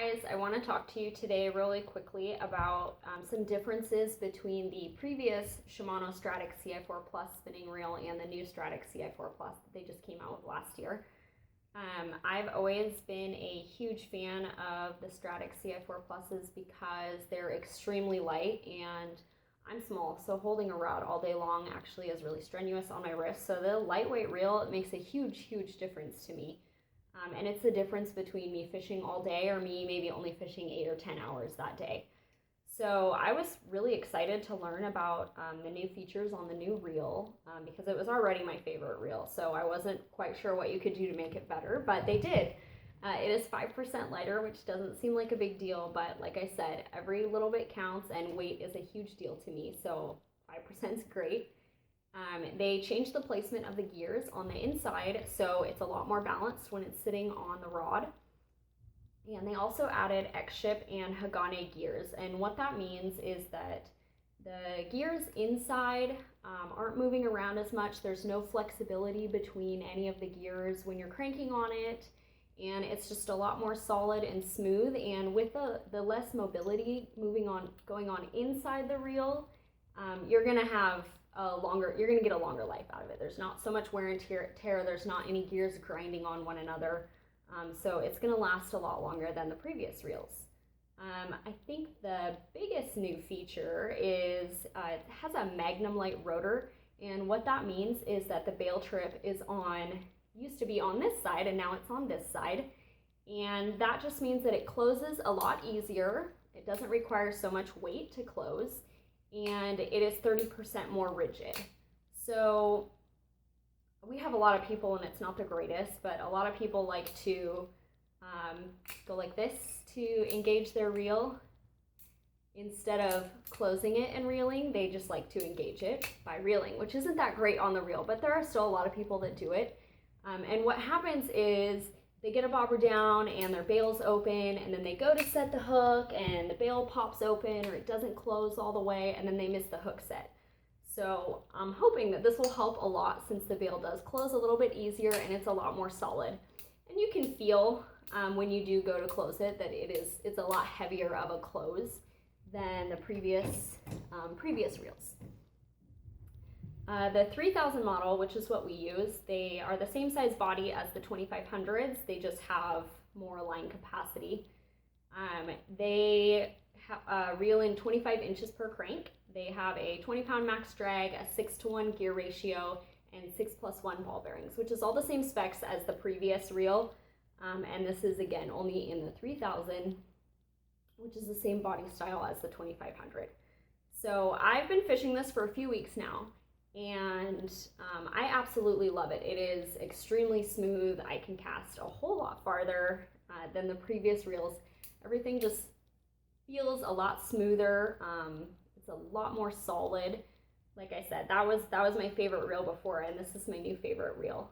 guys, I want to talk to you today really quickly about some differences between the previous Shimano Stradic Ci4 Plus spinning reel and the new Stradic Ci4 Plus that they just came out with last year. I've always been a huge fan of the Stradic Ci4 Pluses because they're extremely light, and I'm small, so holding a rod all day long actually is really strenuous on my wrist. So the lightweight reel, it makes a huge difference to me. And it's the difference between me fishing all day or me maybe only fishing 8 or 10 hours that day. So I was really excited to learn about the new features on the new reel because it was already my favorite reel. So I wasn't quite sure what you could do to make it better, but they did. It is 5% lighter, which doesn't seem like a big deal, but like I said, every little bit counts, and weight is a huge deal to me, so 5% is great. They changed the placement of the gears on the inside, so it's a lot more balanced when it's sitting on the rod. And they also added X-Ship and Hagane gears, and what that means is that the gears inside aren't moving around as much. There's no flexibility between any of the gears when you're cranking on it, and it's just a lot more solid and smooth. And with the less mobility going on inside the reel, you're gonna get a longer life out of it. There's not so much wear and tear. There's not any gears grinding on one another. So it's gonna last a lot longer than the previous reels. I think the biggest new feature is it has a Magnum Light rotor, and what that means is that the bail trip used to be on this side, and now it's on this side. And that just means that it closes a lot easier. It doesn't require so much weight to close, and it is 30% more rigid. So we have a lot of people, and it's not the greatest, but a lot of people like to go like this to engage their reel. Instead of closing it and reeling, they just like to engage it by reeling, which isn't that great on the reel, but there are still a lot of people that do it. And what happens is they get a bobber down and their bail's open, and then they go to set the hook and the bail pops open or it doesn't close all the way, and then they miss the hook set. So I'm hoping that this will help a lot, since the bail does close a little bit easier and it's a lot more solid. And you can feel when you do go to close it that it's a lot heavier of a close than the previous reels. The 3000 model, which is what we use, they are the same size body as the 2500s. They just have more line capacity. They reel in 25 inches per crank. They have a 20-pound max drag, a 6-to-1 gear ratio, and 6+1 ball bearings, which is all the same specs as the previous reel. And this is, again, only in the 3000, which is the same body style as the 2500. So I've been fishing this for a few weeks now, and I absolutely love it. It is extremely smooth. I can cast a whole lot farther than the previous reels. Everything just feels a lot smoother. It's a lot more solid. Like I said, that was my favorite reel before, and this is my new favorite reel.